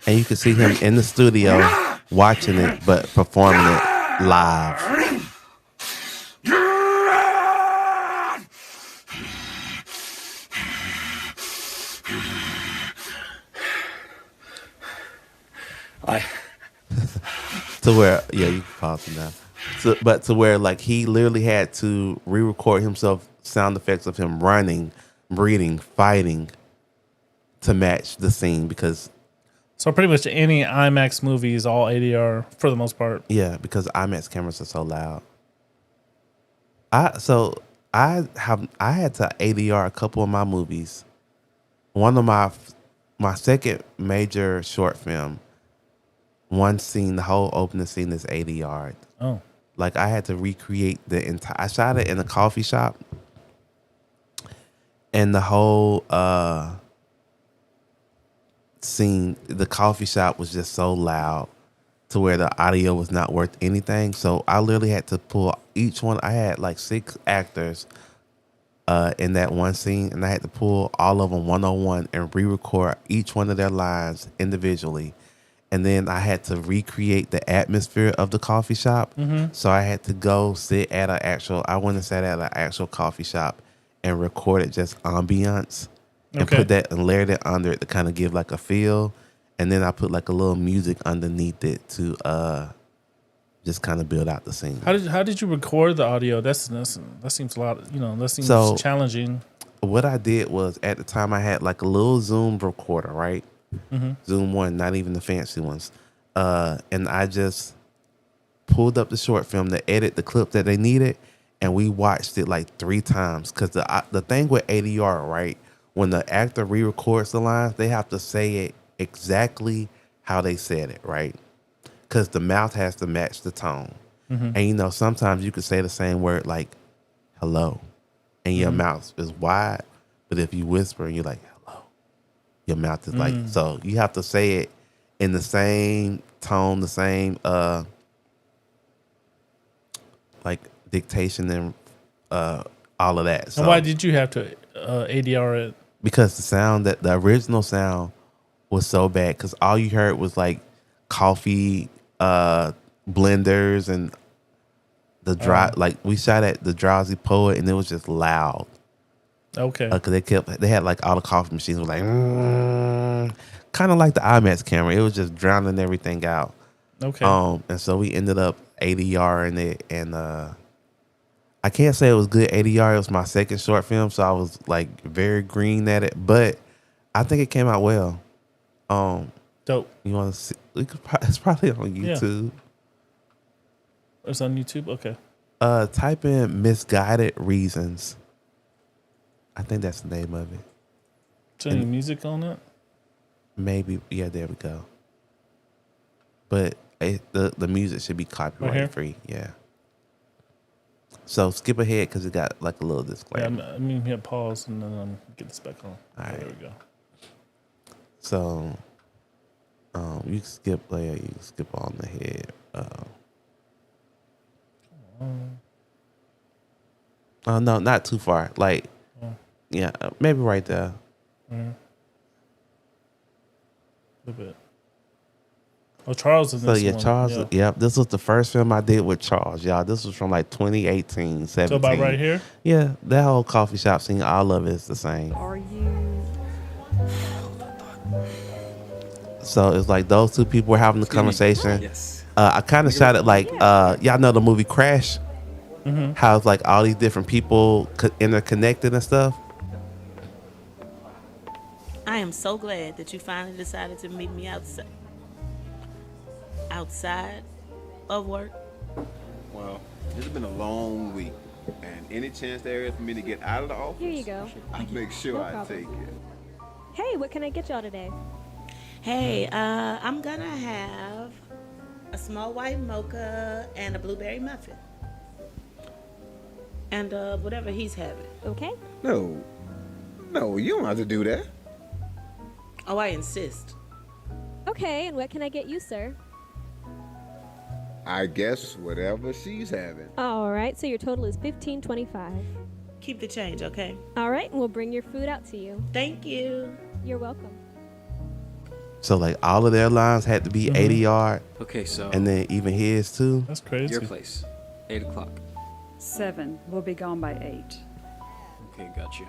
And you can see him in the studio watching it, but performing it live. To where, yeah, you can pause it now. But to where like he literally had to re-record himself sound effects of him running, breathing, fighting to match the scene because So pretty much any IMAX movie is all ADR for the most part. yeah, because IMAX cameras are so loud. I had to ADR a couple of my movies. One of my second major short film, one scene, the whole opening scene is ADR. Oh. Like I had to recreate the entire. I shot it in a coffee shop, and the whole scene, the coffee shop was just so loud to where the audio was not worth anything. So I literally had to pull each one. I had like 6 actors in that one scene, and I had to pull all of them 1-on-1 and re-record each one of their lines individually. And then I had to recreate the atmosphere of the coffee shop. Mm-hmm. So I had to go sit at I went and sat at an actual coffee shop and recorded just ambiance and put that and layered it under it to kind of give like a feel. And then I put like a little music underneath it to just kind of build out the scene. How did you record the audio? That seems a lot, that seems challenging. What I did was at the time I had like a little Zoom recorder, right? Mm-hmm. Zoom 1, not even the fancy ones. And I just pulled up the short film to edit the clip that they needed, and we watched it like 3 times. Because the thing with ADR, right, when the actor re-records the lines, they have to say it exactly how they said it, right? Because the mouth has to match the tone. Mm-hmm. And sometimes you could say the same word like hello, and your mouth is wide, but if you whisper and you're like hello, your mouth is like, so you have to say it in the same tone, the same like dictation and all of that. So, and why did you have to ADR it? Because the original sound was so bad, because all you heard was like coffee blenders and the dry, like we shot at the Drowsy Poet, and it was just loud. Okay. Because they had like all the coffee machines were like, kind of like the IMAX camera. It was just drowning everything out. Okay. And so we ended up ADRing it, and I can't say it was good ADR. It was my second short film, so I was like very green at it, but I think it came out well. Dope. You want to see? It's probably on YouTube. Yeah. It's on YouTube. Okay. Type in "Misguided Reasons." I think that's the name of it. Is there any music on it? Maybe. Yeah, there we go. But the music should be copyright free. Yeah. So skip ahead because it got like a little disclaimer. Yeah, I mean, hit pause and then get this back on. All right. There we go. So, you can skip layer. You can skip on ahead. Oh no, not too far. Like, yeah, maybe right there. A little bit. Oh, Charles is in this one. Charles. Yeah. This was the first film I did with Charles, y'all. This was from like 2018, 17. So about right here? Yeah, that whole coffee shop scene, all of it is the same. Are you? So it's like those two people were having the conversation. Yes. I kind of shot it like, y'all know the movie Crash? Mm-hmm. How it's like all these different people interconnected and stuff. I am so glad that you finally decided to meet me outside of work. Well, this has been a long week, and any chance there is for me to get out of the office, Here you go. I'll make sure No I problem. take it. Hey, what can I get y'all today? Hey, I'm gonna have a small white mocha and a blueberry muffin. And whatever he's having. Okay. No, you don't have to do that. Oh, I insist. Okay, and what can I get you, sir? I guess whatever she's having. All right, so your total is $15.25. Keep the change, okay? All right, and we'll bring your food out to you. Thank you. You're welcome. So like all of their lines had to be 80 yard, Okay, so and then even his too. That's crazy. your place, 8 o'clock. 7. We'll be gone by 8. Okay, got you.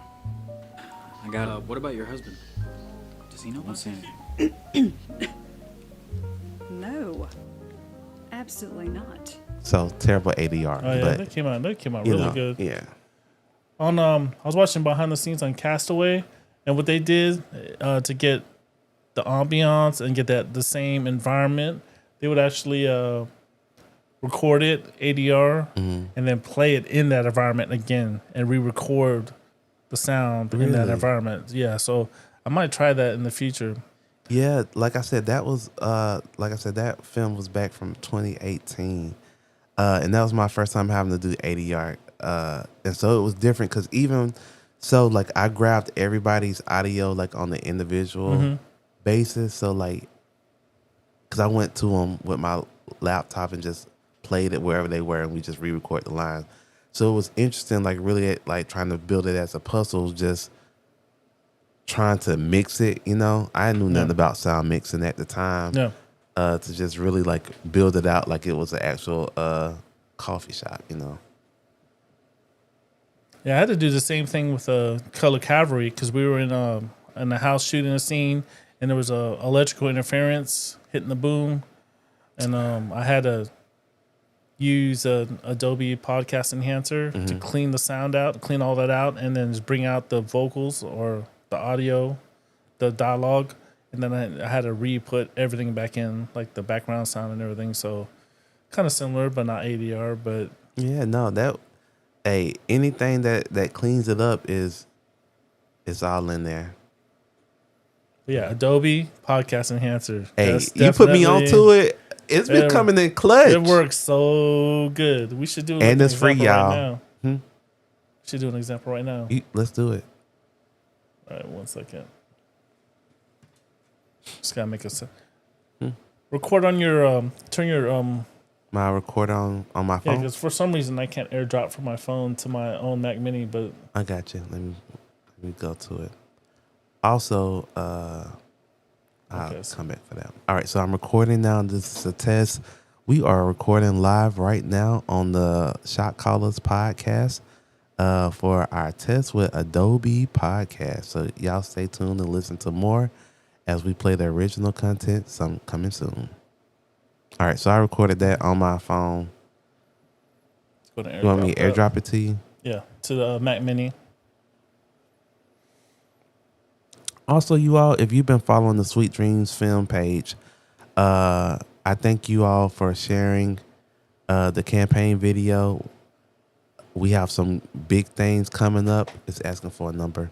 I got. What about your husband? Does he know? I'm saying. No. Absolutely not. So terrible ADR. Oh yeah, but that came out you really know, good. Yeah. On I was watching behind the scenes on Castaway, and what they did to get the ambiance and get the same environment, they would actually record it ADR and then play it in that environment again and re-record the sound in that Really? environment. Yeah, so I might try that in the future. Yeah, like I said, that film was back from 2018. And that was my first time having to do ADR. And so it was different because even so, like, I grabbed everybody's audio, like, on the individual basis. So, like, because I went to them with my laptop and just played it wherever they were, and we just re-record the line. So it was interesting, like, really, like, trying to build it as a puzzle, just trying to mix it, you know. I knew nothing about sound mixing at the time. Yeah. To just really, like, build it out like it was an actual coffee shop, you know. Yeah, I had to do the same thing with Color Cavalry because we were in the house shooting a scene, and there was a electrical interference hitting the boom, and I had to use an Adobe Podcast Enhancer to clean the sound out, clean all that out, and then just bring out the vocals or the audio, the dialogue, and then I had to re-put everything back in, like the background sound and everything. So kind of similar, but not ADR. But yeah, no, anything that cleans it up is all in there. yeah, Adobe Podcast Enhancer. Hey, you put me onto it. It's been coming in clutch. It works so good. We should do and it's free, y'all. right now. We should do an example right now. Let's do it. All right, 1 second. Just gotta make a record on your turn your my recorder on my yeah, phone. because for some reason I can't AirDrop from my phone to my own Mac Mini, but I got you. Let me go to it. Also, I'll come back for that. All right, so I'm recording now. This is a test. We are recording live right now on the Shot Callers podcast for our test with Adobe Podcast. So y'all stay tuned and listen to more as we play the original content. Some coming soon. All right, so I recorded that on my phone. You want me to AirDrop it to you? Yeah, to the Mac Mini. Also, you all, if you've been following the Sweet Dreams film page, I thank you all for sharing the campaign video. We have some big things coming up. It's asking for a number.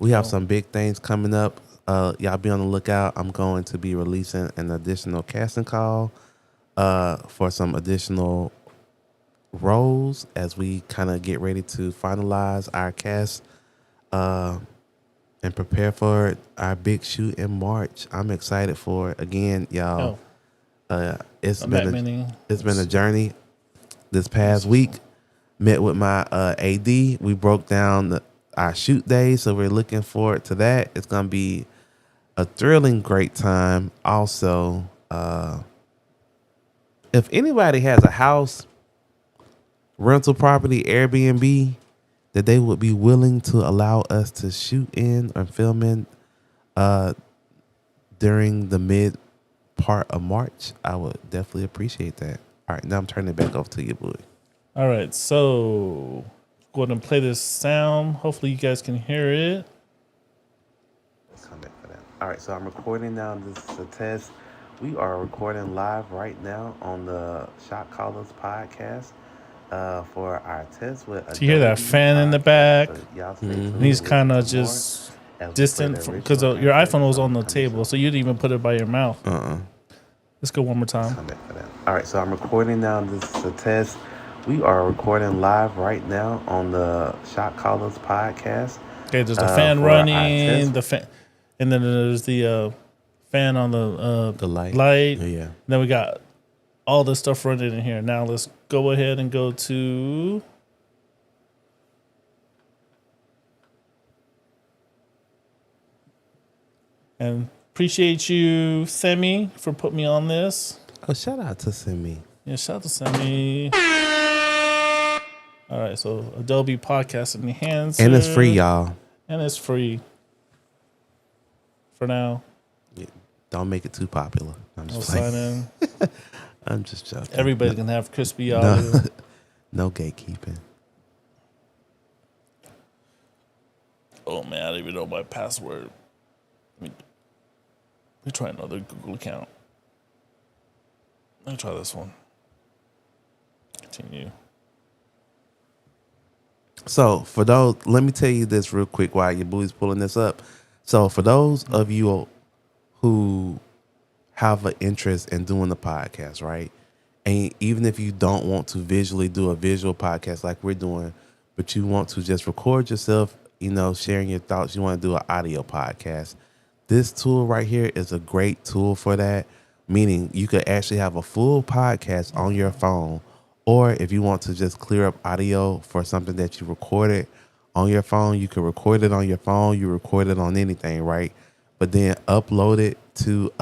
We have some big things coming up. Y'all be on the lookout. I'm going to be releasing an additional casting call for some additional roles as we kind of get ready to finalize our cast and prepare for our big shoot in March. I'm excited for it. Again, y'all. It's been a journey. This past week, met with my AD. We broke down our shoot days, so we're looking forward to that. It's gonna be a thrilling, great time. Also, if anybody has a house, rental property, Airbnb that they would be willing to allow us to shoot in or film in during the mid part of March, I would definitely appreciate that. All right, now I'm turning it back over to you, boy. All right, so go ahead and play this sound. Hopefully you guys can hear it. Let's come back for that. All right, so I'm recording now. This is a test. We are recording live right now on the Shot Callers podcast for our test with Adobe. Do you hear that fan in the back? So y'all stay tuned. And he's kind of just distant because your iPhone was on the table, so you didn't even put it by your mouth. Let's go one more time. Come back for that. All right, so I'm recording now. This is a test. We are recording live right now on the Shot Callers podcast. Okay, there's the fan running, the fan, and then there's the fan on the light. Yeah. And then we got all this stuff running in here. Now let's go ahead and go to and appreciate you, Semi, for putting me on this. Oh, shout out to Semi. Yeah, shout out to Semi. All right, so Adobe Podcast Enhancer. And it's free, y'all. And it's free. For now. Yeah, don't make it too popular. I'm just Sign in. I'm just joking. Everybody's gonna have crispy No, audio. no gatekeeping. Oh man, I don't even know my password. Let me try another Google account. Let me try this one. Continue. So for those, let me tell you this real quick while your booty's pulling this up. So for those of you who have an interest in doing the podcast, right? And even if you don't want to visually do a visual podcast like we're doing, but you want to just record yourself, sharing your thoughts, you want to do an audio podcast, this tool right here is a great tool for that, meaning you could actually have a full podcast on your phone, or if you want to just clear up audio for something that you recorded on your phone, you can record it on your phone, you record it on anything, right? But then upload it to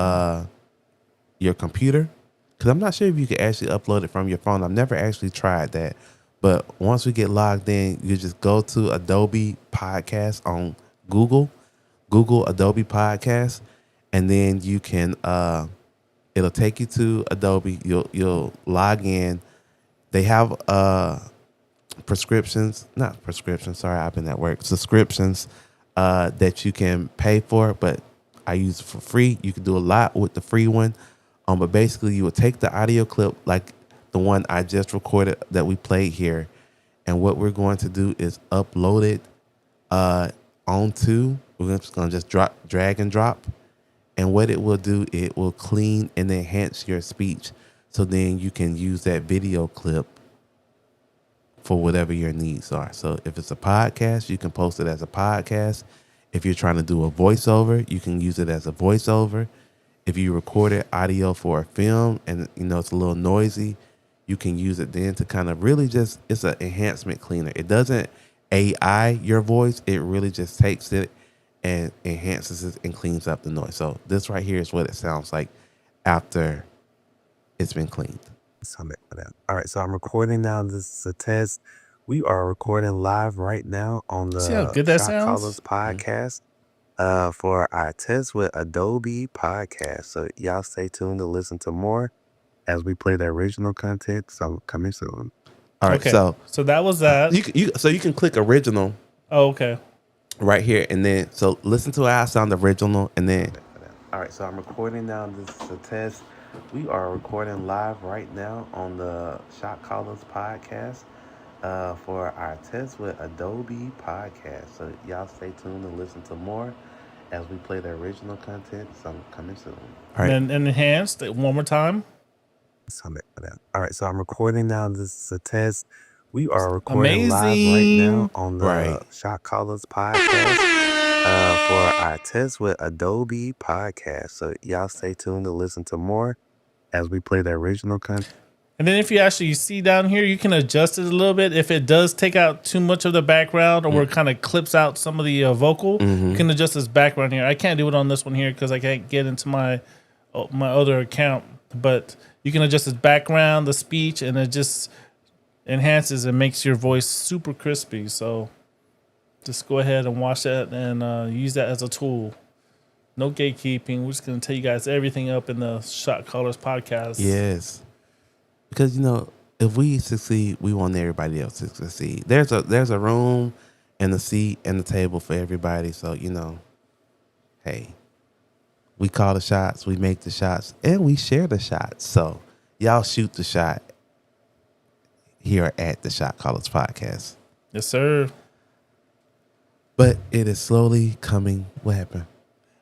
your computer. Because I'm not sure if you can actually upload it from your phone. I've never actually tried that. But once we get logged in, you just go to Adobe Podcast on Google Adobe Podcast, and then you can it'll take you to Adobe. You'll log in. They have subscriptions that you can pay for, but I use it for free. You can do a lot with the free one. But basically you will take the audio clip like the one I just recorded that we played here. And what we're going to do is upload it we're just going to just drag and drop. And what it will do, it will clean and enhance your speech. So then you can use that video clip for whatever your needs are. So if it's a podcast, you can post it as a podcast. If you're trying to do a voiceover, you can use it as a voiceover. If you recorded audio for a film and it's a little noisy, you can use it then to kind of really it's an enhancement cleaner. It doesn't AI your voice. It really just takes it and enhances it and cleans up the noise. So this right here is what it sounds like after it's been cleaned. All right, so I'm recording now. This is a test. We are recording live right now on the See how good that Shot sounds? Callers podcast. For our test with Adobe Podcast. So y'all stay tuned to listen to more as we play the original content. So coming soon. All right, Okay. so that was that. you can click original Oh, okay. right here, and then so listen to how I sound original, and then. All right, so I'm recording now. This is a test. We are recording live right now on the Shot Callers Podcast. For our test with Adobe Podcast. So y'all stay tuned to listen to more as we play the original content. So coming soon. All right. And enhanced one more time. All right. So I'm recording now. This is a test. We are recording live right Amazing. now on the Shot Callers Podcast. For our test with Adobe Podcast. So y'all stay tuned to listen to more as we play the original content. And then if you actually see down here, you can adjust it a little bit. If it does take out too much of the background or kind of clips out some of the vocal, you can adjust this background here. I can't do it on this one here because I can't get into my other account. But you can adjust this background, the speech, and it just enhances and makes your voice super crispy. So just go ahead and watch that and use that as a tool. No gatekeeping. We're just going to tell you guys everything up in the Shot Callers podcast. Yes. Because, if we succeed, we want everybody else to succeed. There's a room and a seat and a table for everybody. So, hey, we call the shots, we make the shots, and we share the shots. So y'all shoot the shot here at the Shot Callers Podcast. Yes, sir. But it is slowly coming. What happened?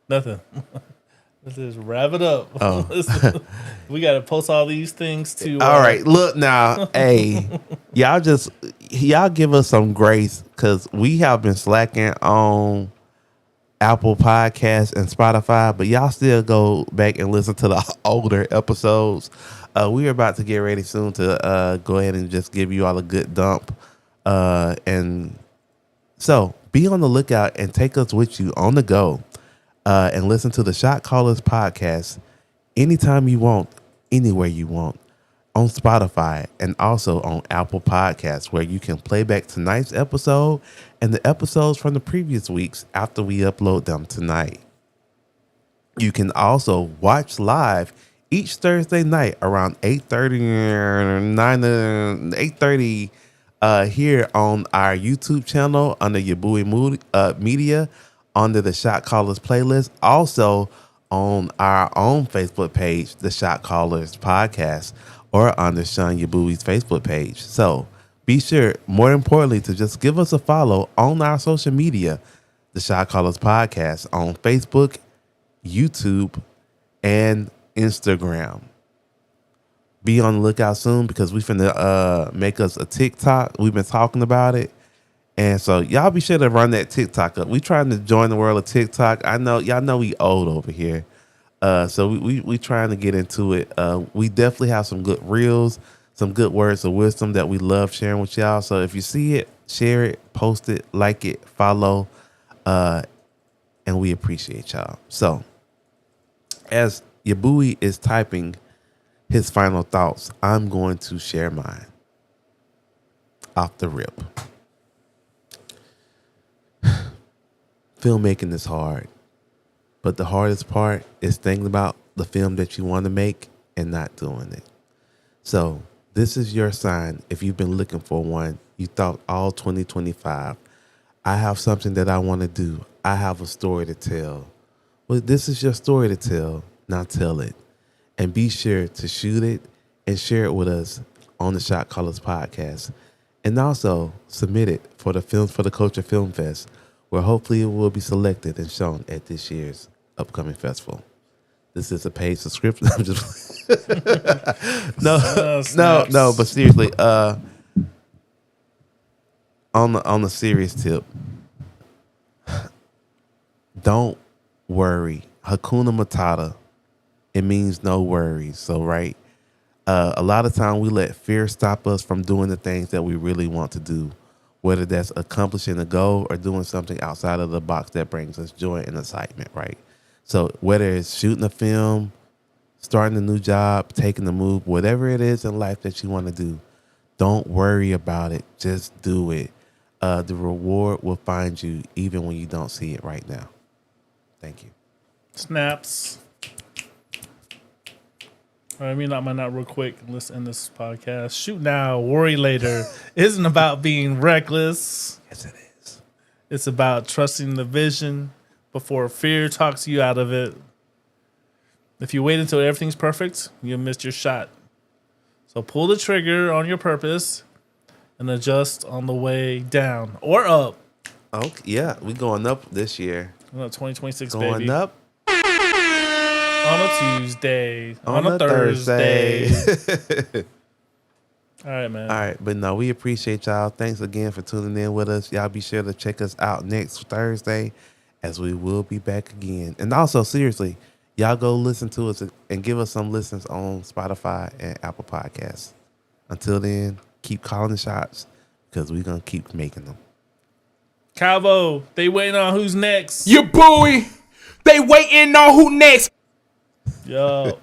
Nothing. Let's just wrap it up. Oh. We got to post all these things to. All right, look now. Hey, y'all give us some grace because we have been slacking on Apple Podcasts and Spotify, but y'all still go back and listen to the older episodes. We are about to get ready soon to go ahead and just give you all a good dump. And so be on the lookout and take us with you on the go. And listen to the Shot Callers Podcast anytime you want, anywhere you want, on Spotify and also on Apple Podcasts, where you can play back tonight's episode and the episodes from the previous weeks after we upload them tonight. You can also watch live each Thursday night around 8:30 or 9 to 8:30 here on our YouTube channel under Yabui Media under the Shot Callers playlist. Also on our own Facebook page, the Shot Callers Podcast, or under Sean Yabui's Facebook page. So be sure, more importantly, to just give us a follow on our social media, the Shot Callers Podcast on Facebook, YouTube, and Instagram. Be on the lookout soon because we finna make us a TikTok. We've been talking about it. And so y'all be sure to run that TikTok up. We trying to join the world of TikTok. I know y'all know we old over here. So we trying to get into it. We definitely have some good reels, some good words of wisdom that we love sharing with y'all. So if you see it, share it, post it, like it, follow, and we appreciate y'all. So as Yabui is typing his final thoughts, I'm going to share mine off the rip. Filmmaking is hard, but the hardest part is thinking about the film that you want to make and not doing it. So this is your sign. If you've been looking for one, you thought all 2025, I have something that I want to do. I have a story to tell. Well, this is your story to tell. Now tell it. And be sure to shoot it and share it with us on the Shot Callers Podcast. And also submit it for the Films for the Culture Film Fest, where hopefully it will be selected and shown at this year's upcoming festival. This is a paid subscription. I'm just no, but seriously, on the serious tip, don't worry. Hakuna Matata, it means no worries. So right, a lot of time we let fear stop us from doing the things that we really want to do, whether that's accomplishing a goal or doing something outside of the box that brings us joy and excitement, right? So whether it's shooting a film, starting a new job, taking a move, whatever it is in life that you want to do, don't worry about it. Just do it. The reward will find you even when you don't see it right now. Thank you. Snaps. All right, not real quick. Let's end this podcast. Shoot now, worry later. Isn't about being reckless. Yes, it is. It's about trusting the vision before fear talks you out of it. If you wait until everything's perfect, you'll miss your shot. So pull the trigger on your purpose and adjust on the way down or up. Okay, yeah, we going up this year. 2026, going baby. Up on a Tuesday, on a Thursday. All right, man. All right, but no, we appreciate y'all. Thanks again for tuning in with us. Y'all be sure to check us out next Thursday, as we will be back again. And also, seriously, y'all go listen to us and give us some listens on Spotify and Apple Podcasts. Until then, keep calling the shots because we're going to keep making them. Calvo, they waiting on who's next. Your boy, they waiting on who next. Yo.